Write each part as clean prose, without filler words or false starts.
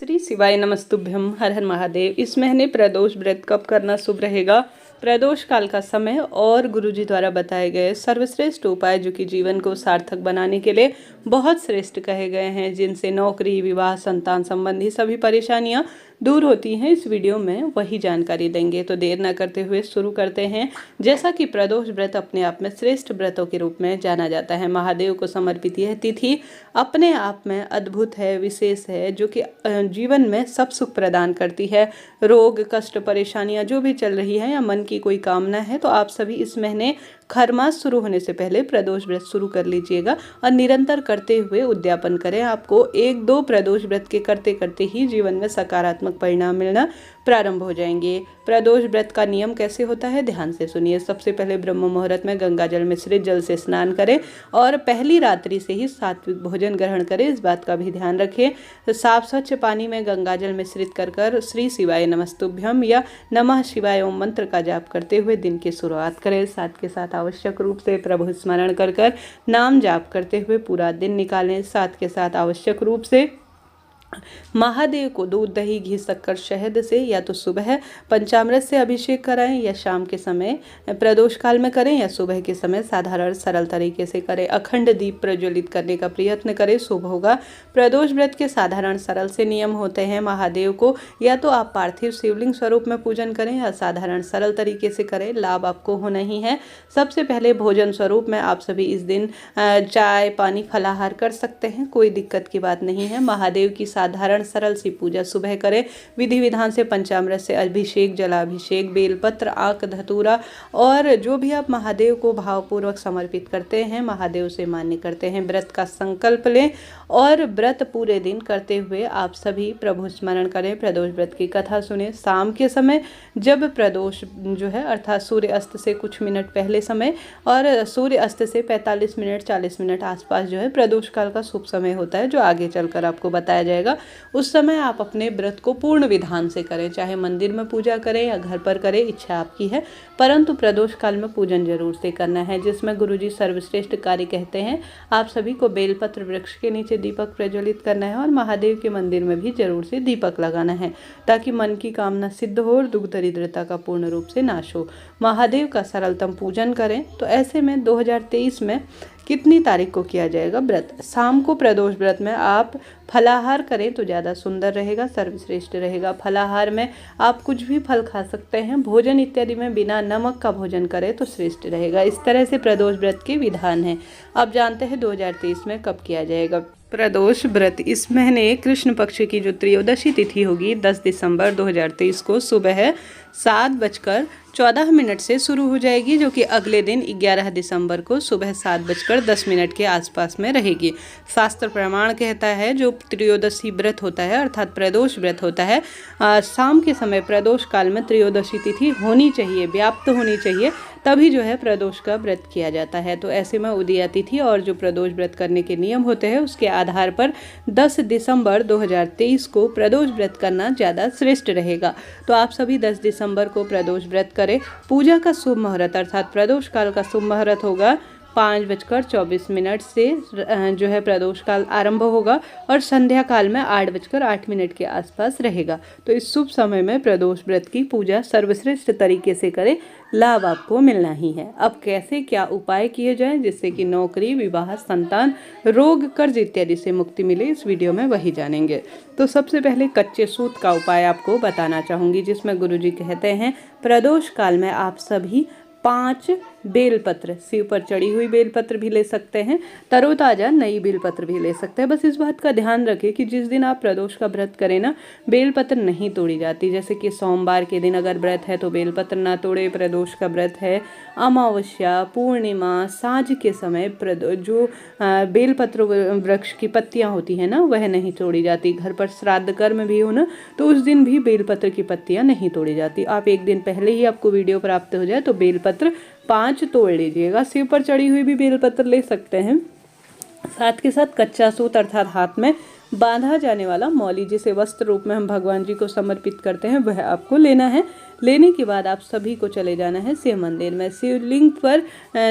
श्री शिवाय नमस्तुभ्यम। हर हर महादेव। इस महीने प्रदोष व्रत कब करना शुभ रहेगा, प्रदोष काल का समय और गुरुजी द्वारा बताए गए सर्वश्रेष्ठ उपाय जो कि जीवन को सार्थक बनाने के लिए बहुत श्रेष्ठ कहे गए हैं, जिनसे नौकरी, विवाह, संतान संबंधी सभी परेशानियां दूर होती हैं, इस वीडियो में वही जानकारी देंगे। तो देर न करते हुए शुरू करते हैं। जैसा कि प्रदोष व्रत अपने आप में श्रेष्ठ व्रतों के रूप में जाना जाता है, महादेव को समर्पित यह तिथि अपने आप में अद्भुत है, विशेष है, जो कि जीवन में सब सुख प्रदान करती है। रोग, कष्ट, परेशानियां जो भी चल रही है या मन की कोई कामना है, तो आप सभी इस महीने खरमास शुरू होने से पहले प्रदोष व्रत शुरू कर लीजिएगा और निरंतर करते हुए उद्यापन करें। आपको 1-2 प्रदोष व्रत के करते करते ही जीवन में सकारात्मक परिणाम मिलना प्रारंभ हो जाएंगे। प्रदोष व्रत का नियम कैसे होता है, ध्यान से सुनिए। सबसे पहले ब्रह्म मुहूर्त में गंगा जल मिश्रित जल से स्नान करें और पहली रात्रि से ही सात्विक भोजन ग्रहण करें, इस बात का भी ध्यान रखें। तो साफ स्वच्छ पानी में गंगा जल मिश्रित कर श्री शिवाय नमस्तुभ्यम या नमः शिवाय ओम मंत्र का जाप करते हुए दिन की शुरुआत करें। साथ के साथ आवश्यक रूप से प्रभु स्मरण कर नाम जाप करते हुए पूरा दिन निकालें। साथ के साथ आवश्यक रूप से महादेव को दूध, दही, घी, शक्कर, शहद से या तो सुबह पंचामृत से अभिषेक कराएं या शाम के समय प्रदोष काल में करें या सुबह के समय साधारण सरल तरीके से करें। अखंड दीप प्रज्वलित करने का प्रयत्न करें, शुभ होगा। प्रदोष व्रत के साधारण सरल से नियम होते हैं। महादेव को या तो आप पार्थिव शिवलिंग स्वरूप में पूजन करें या साधारण सरल तरीके से करें, लाभ आपको होना ही है। सबसे पहले भोजन स्वरूप में आप सभी इस दिन चाय, पानी, फलाहार कर सकते हैं, कोई दिक्कत की बात नहीं है। महादेव की साधारण सरल सी पूजा सुबह करें। विधि विधान से पंचामृत से अभिषेक, जलाभिषेक, बेलपत्र, आक, धतूरा और जो भी आप महादेव को भावपूर्वक समर्पित करते हैं, महादेव से मान्य करते हैं, व्रत का संकल्प लें और व्रत पूरे दिन करते हुए आप सभी प्रभु स्मरण करें। प्रदोष व्रत की कथा सुने। शाम के समय जब प्रदोष जो है अर्थात सूर्य अस्त से कुछ मिनट पहले समय और सूर्य अस्त से 45 मिनट 40 मिनट आसपास जो है प्रदोष काल का शुभ समय होता है, जो आगे चलकर आपको बताया जाएगा। उस समय आप अपने व्रत को पूर्ण विधान से करें, चाहे मंदिर में पूजा करें या घर पर करें, इच्छा आपकी है, परंतु प्रदोष काल में पूजन जरूर से करना है, जिसमें गुरुजी सर्वश्रेष्ठ कार्य कहते हैं। आप सभी को बेलपत्र वृक्ष के नीचे दीपक प्रज्वलित करना है और महादेव के मंदिर में भी जरूर से दीपक लगाना है, ताकि मन की कामना सिद्ध हो और दुख दरिद्रता का पूर्ण रूप से नाश हो। महादेव का सरलतम पूजन करें। तो ऐसे में 2023 में कितनी तारीख को किया जाएगा व्रत? शाम को प्रदोष व्रत में आप फलाहार करें तो ज़्यादा सुंदर रहेगा, सर्वश्रेष्ठ रहेगा। फलाहार में आप कुछ भी फल खा सकते हैं। भोजन इत्यादि में बिना नमक का भोजन करें तो श्रेष्ठ रहेगा। इस तरह से प्रदोष व्रत के विधान हैं। अब जानते हैं 2023 में कब किया जाएगा प्रदोष व्रत। इस महीने कृष्ण पक्ष की जो त्रयोदशी तिथि होगी 10 दिसंबर 2023 को सुबह 7:14 से शुरू हो जाएगी, जो कि अगले दिन 11 दिसंबर को सुबह 7:10 के आसपास में रहेगी। शास्त्र प्रमाण कहता है जो त्रयोदशी व्रत होता है अर्थात प्रदोष व्रत होता है, शाम के समय प्रदोष काल में त्रयोदशी तिथि होनी चाहिए, व्याप्त होनी चाहिए, तभी जो है प्रदोष का व्रत किया जाता है। तो ऐसे में उदया तिथि और जो प्रदोष व्रत करने के नियम होते हैं उसके आधार पर 10 दिसंबर 2023 को प्रदोष व्रत करना ज़्यादा श्रेष्ठ रहेगा। तो आप सभी 10 दिसंबर को प्रदोष व्रत करें। पूजा का शुभ मुहूर्त अर्थात प्रदोष काल का शुभ मुहूर्त होगा 5:24 से जो है प्रदोष काल आरंभ होगा और संध्या काल में 8:08 के आसपास रहेगा। तो इस शुभ समय में प्रदोष व्रत की पूजा सर्वश्रेष्ठ तरीके से करें, लाभ आपको मिलना ही है। अब कैसे क्या उपाय किए जाएं जिससे कि नौकरी, विवाह, संतान, रोग, कर्ज इत्यादि से मुक्ति मिले, इस वीडियो में वही जानेंगे। तो सबसे पहले कच्चे सूत का उपाय आपको बताना चाहूँगी, जिसमें गुरुजी कहते हैं प्रदोष काल में आप सभी 5 बेलपत्र, शिव पर चढ़ी हुई बेलपत्र भी ले सकते हैं, तरोताजा नई बेलपत्र भी ले सकते हैं। बस इस बात का ध्यान रखें कि जिस दिन आप प्रदोष का व्रत करें ना, बेलपत्र नहीं तोड़ी जाती। जैसे कि सोमवार के दिन अगर व्रत है तो बेलपत्र ना तोड़े। प्रदोष का व्रत है अमावस्या, पूर्णिमा, साँझ के समय जो बेलपत्र वृक्ष की पत्तियाँ होती हैं ना, वह नहीं तोड़ी जाती। घर पर श्राद्ध कर्म भी हो ना, तो उस दिन भी बेलपत्र की पत्तियाँ नहीं तोड़ी जाती। आप एक दिन पहले ही आपको वीडियो प्राप्त हो जाए तो बेलपत्र 5 तोड़ लीजिएगा। शिव पर चढ़ी हुई भी बेलपत्र ले सकते हैं। साथ के साथ कच्चा सूत अर्थात हाथ में बांधा जाने वाला मौली, जिसे वस्त्र रूप में हम भगवान जी को समर्पित करते हैं, वह आपको लेना है। लेने के बाद आप सभी को चले जाना है शिव मंदिर में। शिवलिंग पर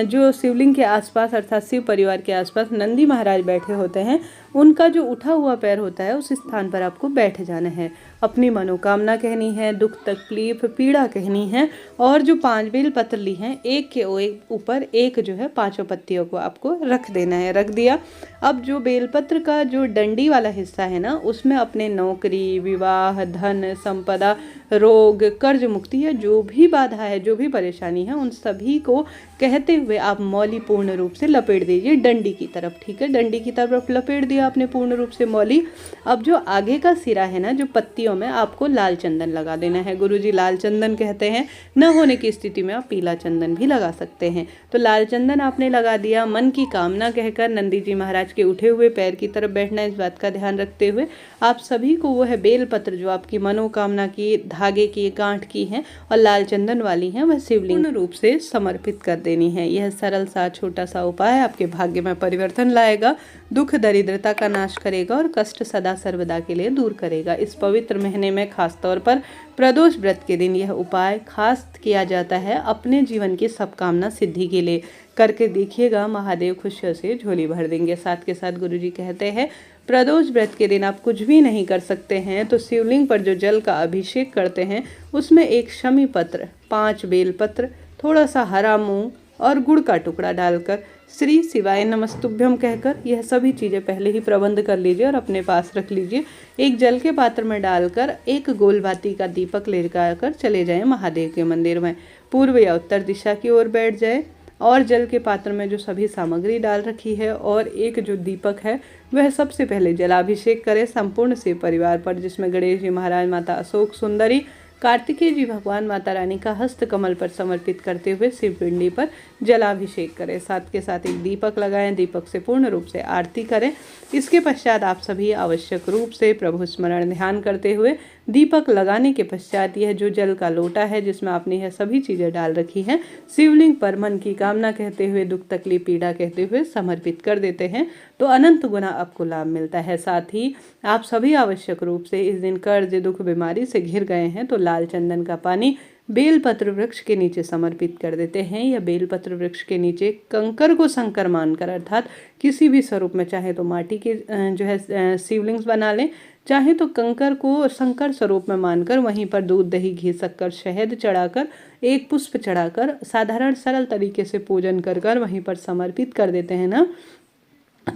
जो शिवलिंग के आसपास अर्थात शिव परिवार के आसपास नंदी महाराज बैठे होते हैं, उनका जो उठा हुआ पैर होता है उस स्थान पर आपको बैठ जाना है। अपनी मनोकामना कहनी है, दुख तकलीफ पीड़ा कहनी है और जो 5 बेल पत्र ली हैं एक के ऊपर एक जो है 5 पत्तियों को आपको रख देना है। रख दिया। अब जो बेलपत्र का जो डंडी वाला हिस्सा है ना, उसमें अपने नौकरी, विवाह, धन, संपदा, रोग, कर्ज मुक्ति है, जो भी बाधा है, जो भी परेशानी है, उन सभी को कहते हुए आप मौली पूर्ण रूप से लपेट दीजिए डंडी की तरफ। ठीक है, डंडी की तरफ लपेट दिया आपने पूर्ण रूप से मौली। अब जो आगे का सिरा है ना, जो पत्तियों में आपको लाल चंदन लगा देना है। गुरुजी लाल चंदन कहते हैं, न होने की स्थिति में आप पीला चंदन भी लगा सकते हैं। तो लाल चंदन आपने लगा दिया। मन की कामना कहकर नंदी जी महाराज के उठे हुए पैर की तरफ बैठना, इस बात का ध्यान रखते हुए आप सभी को वो है बेलपत्र जो आपकी मनोकामना की, धागे की, गांठ की हैं और लाल चंदन वाली हैं, वह शिवलिंग रूप से समर्पित कर देनी है। यह सरल सा छोटा सा उपाय आपके भाग्य में परिवर्तन लाएगा, दुख दरिद्रता का नाश करेगा और कष्ट सदा सर्वदा के लिए दूर करेगा। इस पवित्र महीने में खास तौर पर प्रदोष व्रत के दिन यह उपाय खास किया जाता है अपने जीवन की सब कामना सिद्धि के लिए। करके देखिएगा, महादेव खुशियों से झोली भर देंगे। साथ के साथ गुरुजी कहते हैं, प्रदोष व्रत के दिन आप कुछ भी नहीं कर सकते हैं तो शिवलिंग पर जो जल का अभिषेक करते हैं उसमें एक शमी पत्र, 5 बेल पत्र, थोड़ा सा हरा मूंग और गुड़ का टुकड़ा डालकर श्री शिवाय नमस्तुभ्यम कहकर यह सभी चीज़ें पहले ही प्रबंध कर लीजिए और अपने पास रख लीजिए। एक जल के पात्र में डालकर एक गोल बाती का दीपक ले जाकर चले जाएं महादेव के मंदिर में। पूर्व या उत्तर दिशा की ओर बैठ जाए और जल के पात्र में जो सभी सामग्री डाल रखी है और एक जो दीपक है वह सबसे पहले जलाभिषेक करें संपूर्ण शिव परिवार पर, जिसमें गणेश जी महाराज, माता अशोक सुंदरी, कार्तिकेय जी भगवान, माता रानी का हस्त कमल पर समर्पित करते हुए शिव पिंडी पर जलाभिषेक करें। साथ के साथ एक दीपक लगाएं, दीपक से पूर्ण रूप से आरती करें। इसके पश्चात आप सभी आवश्यक रूप से प्रभु स्मरण ध्यान करते हुए दीपक लगाने के पश्चात यह जो जल का लोटा है जिसमें आपने यह सभी चीज़ें डाल रखी हैं शिवलिंग पर मन की कामना कहते हुए, दुख तकलीफ पीड़ा कहते हुए समर्पित कर देते हैं तो अनंत गुना आपको लाभ मिलता है। साथ ही आप सभी आवश्यक रूप से इस दिन कर्ज, दुख, बीमारी से घिर गए हैं तो लाल चंदन का पानी बेलपत्र वृक्ष के नीचे समर्पित कर देते हैं। या बेलपत्र वृक्ष के नीचे कंकर को शंकर मानकर, अर्थात किसी भी स्वरूप में, चाहे तो माटी के जो है शिवलिंग्स बना लें, चाहे तो कंकर को शंकर स्वरूप में मानकर वहीं पर दूध, दही, घी, शक्कर, शहद चढ़ाकर, एक पुष्प चढ़ाकर साधारण सरल तरीके से पूजन कर वहीं पर समर्पित कर देते हैं ना,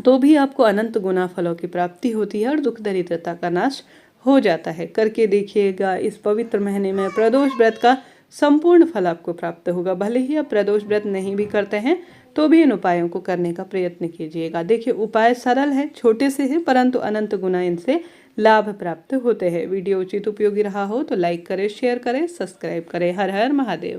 तो भी आपको अनंत गुना फलों की प्राप्ति होती है और दुख दरिद्रता का नाश हो जाता है। करके देखिएगा, इस पवित्र महीने में प्रदोष व्रत का संपूर्ण फल आपको प्राप्त होगा। भले ही आप प्रदोष व्रत नहीं भी करते हैं तो भी इन उपायों को करने का प्रयत्न कीजिएगा। देखिए, उपाय सरल है, छोटे से हैं, परंतु अनंत गुना इनसे लाभ प्राप्त होते हैं। वीडियो उचित उपयोगी रहा हो तो लाइक करें, शेयर करें, सब्सक्राइब करें। हर हर महादेव।